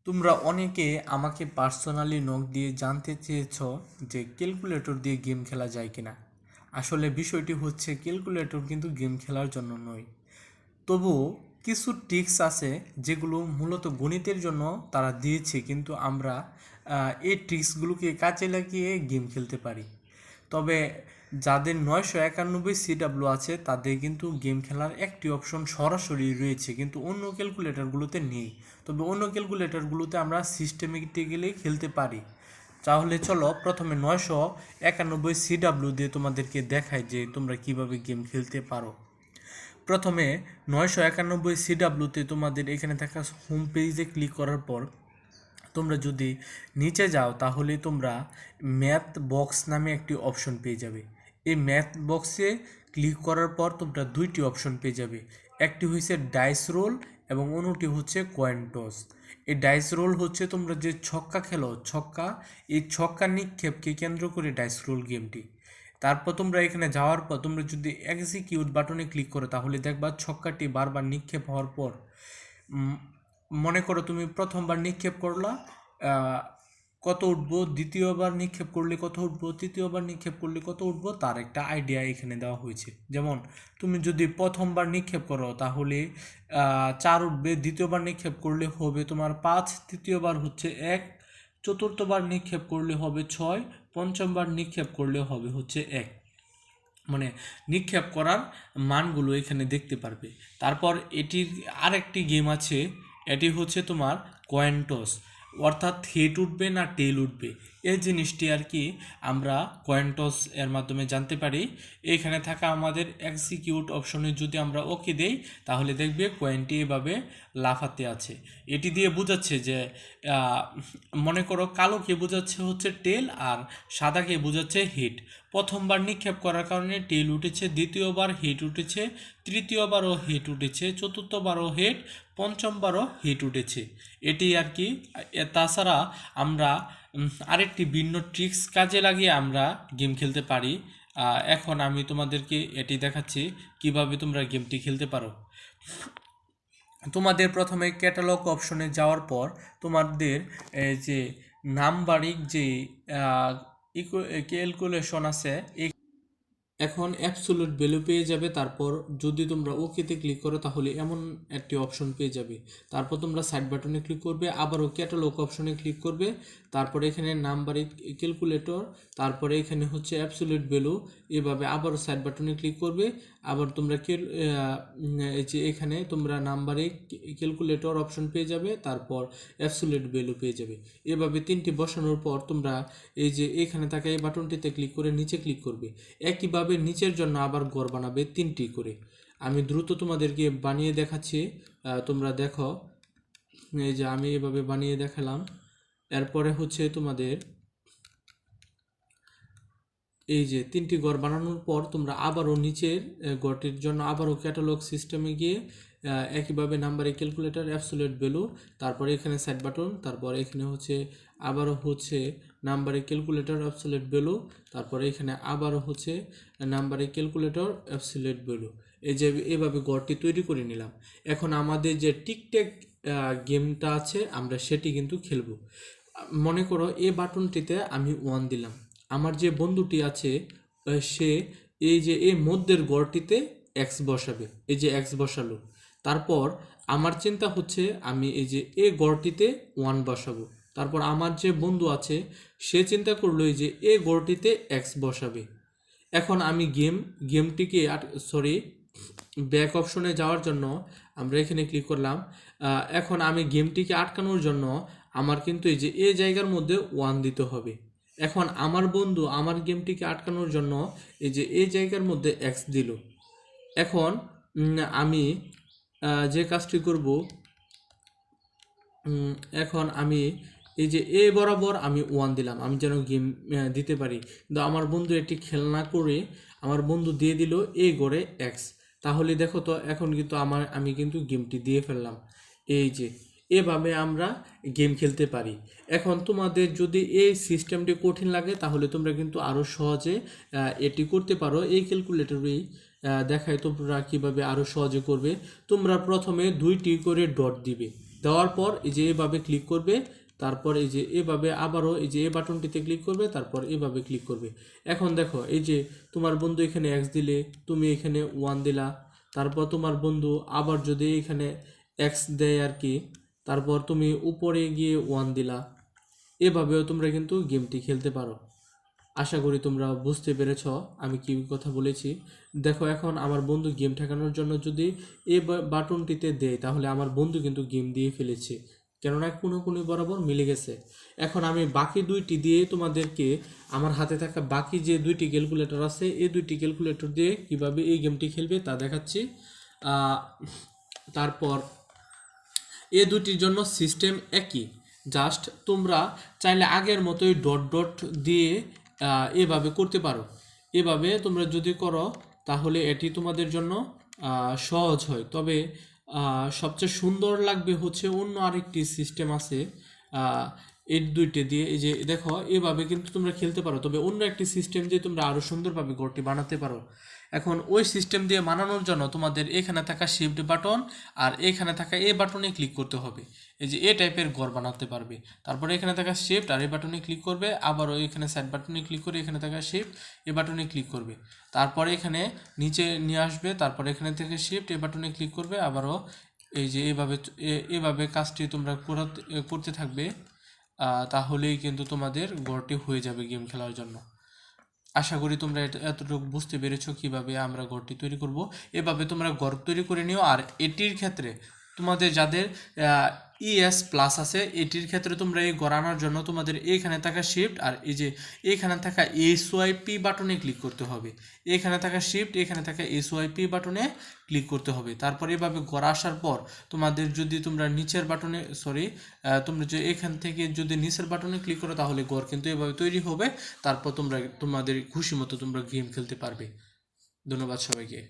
তোমরা অনেকে আমাকে পার্সোনালি নক দিয়ে জানতে চেয়েছ যে ক্যালকুলেটর দিয়ে গেম খেলা যায় কিনা। আসলে বিষয়টি হচ্ছে ক্যালকুলেটর কিন্তু গেম খেলার জন্য নয়। তবুও কিছু ট্রিক্স আছে যেগুলো মূলত গণিতের জন্য তারা দিয়েছে, কিন্তু আমরা এই ট্রিক্সগুলোকে কাজে লাগিয়ে গেম খেলতে পারি। তবে যাদের 991 সিডাব্লিউ আছে তাদের কিন্তু গেম খেলার একটি অপশন সরাসরি রয়েছে, কিন্তু অন্য ক্যালকুলেটরগুলোতে নেই। তবে অন্য ক্যালকুলেটরগুলোতে আমরা সিস্টেমেটিক্যালি খেলতে পারি। তাহলে চলো প্রথমে 991 সিডাব্লিউ দিয়ে তোমাদেরকে দেখাই যে তোমরা কিভাবে গেম খেলতে পারো। প্রথমে 991 সিডাব্লিউতে তোমাদের এখানে থাকা হোম পেজে ক্লিক করার পর তোমরা যদি নিচে যাও তাহলে তোমরা ম্যাথ বক্স নামে একটি অপশন পেয়ে যাবে। এই ম্যাথ বক্সে ক্লিক করার পর তোমরা দুইটি অপশন পেয়ে যাবে। একটি হচ্ছে ডাইস রোল এবং অন্যটি হচ্ছে কয়েন টস। এই ডাইস রোল হচ্ছে তোমরা যে ছক্কা খেলো, ছক্কা, এই ছক্কা নিক্ষেপকে কেন্দ্র করে ডাইস রোল গেমটি। তারপর তোমরা এখানে যাওয়ার পর তোমরা যদি এক্সিকিউট বাটনে ক্লিক করো তাহলে দেখবা ছক্কাটি বারবার নিক্ষেপ হওয়ার পর মনে করো তুমি প্রথমবার নিক্ষেপ করলা, কত উঠবো, দ্বিতীয়বার নিক্ষেপ করলে কত উঠবো, তৃতীয়বার নিক্ষেপ করলে কত উঠবো তার একটা আইডিয়া এখানে দেওয়া হয়েছে। যেমন তুমি যদি প্রথমবার নিক্ষেপ করো তাহলে 4 উঠবে, দ্বিতীয়বার নিক্ষেপ করলে হবে তোমার 5, তৃতীয়বার হচ্ছে 1, চতুর্থবার নিক্ষেপ করলে হবে 6, পঞ্চমবার নিক্ষেপ করলে হবে হচ্ছে 1। মানে নিক্ষেপ করার মানগুলো এখানে দেখতে পারবে। তারপর এটির আরেকটি গেম আছে, এটি হচ্ছে তোমার কয়েন টস, অর্থাৎ হেড উঠবে না টেল উঠবে এই জিনিসটি আর কি আমরা কয়েন টস এর মাধ্যমে জানতে পারি। এখানে থাকা আমাদের এক্সিকিউট অপশনে যদি আমরা ওকে দেই তাহলে দেখবে কয়েনটি এভাবে লাফাতে আছে। এটি দিয়ে বোঝাচ্ছে যে মনে করো কালোকে বোঝাচ্ছে হচ্ছে টেল আর সাদাকে বোঝাচ্ছে হেড। প্রথমবার নিক্ষেপ করার কারণে টেল উঠেছে, দ্বিতীয়বার হেড উঠেছে, তৃতীয়বারও হেড উঠেছে, চতুর্থবারও হেড, পঞ্চমবারও হেড উঠেছে। এটি আর কি। তাছাড়া আমরা আরেকটি ভিন্ন ট্রিক্স কাজে লাগিয়ে আমরা গেম খেলতে পারি। এখন আমি তোমাদেরকে এটি দেখাচ্ছি কিভাবে তোমরা গেমটি খেলতে পারো। তোমাদের প্রথমে ক্যাটালগ অপশনে যাওয়ার পর তোমাদের যে নাম্বারিক যে ক্যালকুলেশন আছে এখন অ্যাবসোলিউট ভ্যালু পেয়ে যাবে। তারপর যদি তোমরা ওকেতে ক্লিক করো তাহলে এমন একটি অপশন পেয়ে যাবে। তারপর তোমরা সাইড বাটনে ক্লিক করবে, আবারও ক্যাটালগ অপশনে ক্লিক করবে, তারপরে এখানে নাম্বারিক ক্যালকুলেটর, তারপরে এখানে হচ্ছে অ্যাবসোলিউট ভ্যালু, এভাবে আবারও সাইড বাটনে ক্লিক করবে। আবার তোমরা এই যে এখানে তোমরা নাম্বারিক ক্যালকুলেটর অপশন পেয়ে যাবে, তারপর অ্যাবসোলিউট ভ্যালু পেয়ে যাবে। এভাবে তিনটি বসানোর পর তোমরা এই যে এখানে থাকা এই বাটনটিতে ক্লিক করে নিচে ক্লিক করবে। একইভাবে নিচের জন্য আবার ঘর বানাবে 3টি করে। আমি দ্রুত তোমাদেরকে বানিয়ে দেখাচ্ছি, তোমরা দেখো। এই যে আমি এভাবে বানিয়ে দেখালাম। এরপরে হচ্ছে তোমাদের এই যে 3টি ঘর বানানোর পর তোমরা আবারও নিচের ঘরটির জন্য আবারও ক্যাটালগ সিস্টেমে গিয়ে একইভাবে নাম্বারে ক্যালকুলেটর অ্যাবসোলিউট ভ্যালু, তারপরে এখানে সেট বাটন, তারপরে এখানে হচ্ছে আবারও হচ্ছে নাম্বারে ক্যালকুলেটর অ্যাবসোলিউট ভ্যালু, তারপরে এখানে আবারও হচ্ছে নাম্বারে ক্যালকুলেটর অ্যাবসোলিউট ভ্যালু। এই যে এভাবে ঘরটি তৈরি করে নিলাম। এখন আমাদের যে টিকটেক গেমটা আছে আমরা সেটি কিন্তু খেলবো। মনে করো এই বাটনটিতে আমি 1 দিলাম, আমার যে বন্ধুটি আছে সে এই যে এই মধ্যের গড়টিতে এক্স বসাবে, এই যে এক্স বসালো। তারপর আমার চিন্তা হচ্ছে আমি এই যে এ গড়টিতে 1 বসাবো। তারপর আমার যে বন্ধু আছে সে চিন্তা করলো এই যে এ গড়টিতে এক্স বসাবে। এখন আমি গেমটিকে ব্যাক অপশনে যাওয়ার জন্য আমরা এখানে ক্লিক করলাম। এখন আমি গেমটিকে আটকানোর জন্য আমার কিন্তু এই যে এই জায়গার মধ্যে 1 দিতে হবে। এখন আমার বন্ধু আমার গেমটিকে আটকানোর জন্য এই যে এই জায়গার মধ্যে এক্স দিল। এখন আমি যে কাজটি করব, এখন আমি এই যে এ বরাবর আমি 1 দিলাম, আমি যেন গেম দিতে পারি। কিন্তু আমার বন্ধু এটি খেল না করে আমার বন্ধু দিয়ে দিল এ গড়ে এক্স। তাহলে দেখো তো এখন কিন্তু আমি কিন্তু গেমটি দিয়ে ফেললাম। এই যে এভাবে আমরা গেম খেলতে পারি। এখন তোমাদের যদি এই সিস্টেমটি কঠিন লাগে তাহলে তোমরা কিন্তু আরও সহজে এটি করতে পারো। এই ক্যালকুলেটরেই দেখায় তোমরা কীভাবে আরও সহজে করবে। তোমরা প্রথমে 2টি করে ডট দিবে, দেওয়ার পর এই যে এভাবে ক্লিক করবে, তারপর এই যে এভাবে আবারও এই যে এ বাটনটিতে ক্লিক করবে, তারপর এভাবে ক্লিক করবে। এখন দেখো এই যে তোমার বন্ধু এখানে এক্স দিলে, তুমি এখানে 1 দিলা, তারপর তোমার বন্ধু আবার যদি এখানে এক্স দেয় আর কি, তারপর তুমি উপরে গিয়ে 1 দিলা। এভাবেও তোমরা কিন্তু গেমটি খেলতে পারো। আশা করি তোমরা বুঝতে পেরেছ আমি কি কথা বলেছি। দেখো এখন আমার বন্ধু গেম ঠেকানোর জন্য যদি এই বাটনটিতে দেয়, তাহলে আমার বন্ধু কিন্তু গেম দিয়ে ফেলেছে, কেননা কোনো কোনো বরাবর মিলে গেছে। এখন আমি বাকি দুইটি দিয়ে তোমাদেরকে আমার হাতে থাকা বাকি যে দুইটি ক্যালকুলেটর আছে, এই দুইটি ক্যালকুলেটর দিয়ে কিভাবে এই গেমটি খেলবে তা দেখাচ্ছি। তারপর এ দুটির জন্য সিস্টেম একই, জাস্ট তোমরা চাইলে আগের মতোই ডট ডট দিয়ে এভাবে করতে পারো। এভাবে তোমরা যদি করো তাহলে এটি তোমাদের জন্য সহজ হয়। তবে সবচেয়ে সুন্দর লাগবে হচ্ছে অন্য আরেকটি সিস্টেম আছে, এই দুইটা দিয়ে এই যে দেখো এভাবে কিন্তু তোমরা খেলতে পারো, তবে অন্য একটি সিস্টেম দিয়ে তোমরা আরও সুন্দরভাবে ঘরটি বানাতে পারো। এখন ওই সিস্টেম দিয়ে বানানোর জন্য তোমাদের এখানে থাকা শিফট বাটন আর এখানে থাকা এ বাটনে ক্লিক করতে হবে, এই যে এ টাইপের ঘর বানাতে পারবে। তারপরে এখানে থাকা শিফট আর এ বাটনে ক্লিক করবে, আবারও এখানে সাইড বাটনে ক্লিক করে এখানে থাকা শিফট এ বাটনে ক্লিক করবে, তারপরে এখানে নিচে নিয়ে আসবে, তারপরে এখানে থেকে শিফট এ বাটনে ক্লিক করবে, আবারও এই যে এভাবে কাজটি তোমরা করতে থাকবে। তাহলেই কিন্তু তোমাদের ঘরটি হয়ে যাবে গেম খেলার জন্য। আশা করি তোমরা এতটুকু বুঝতে পেরেছো কিভাবে আমরা ঘরটি তৈরি করব। এভাবে তোমরা ঘর তৈরি করে নিও। আর এটির ক্ষেত্রে তোমাদের যাদের ইএস প্লাস আছে, এটির ক্ষেত্রে তোমরা এই ঘর আনার জন্য তোমাদের এখানে থাকা শিফট আর এই যে এখানে থাকা এসওয়াইপি বাটনে ক্লিক করতে হবে। এখানে থাকা শিফট এখানে থাকা এসওয়াইপি বাটনে ক্লিক করতে হবে। তারপর এভাবে ঘর আসার পর তোমাদের যদি তোমরা নিচের বাটনে তোমরা যে এখান থেকে যদি নিচের বাটনে ক্লিক করো, তাহলে ঘর কিন্তু এভাবে তৈরি হবে। তারপর তোমরা তোমাদের খুশি মতো তোমরা গেম খেলতে পারবে। ধন্যবাদ সবাইকে।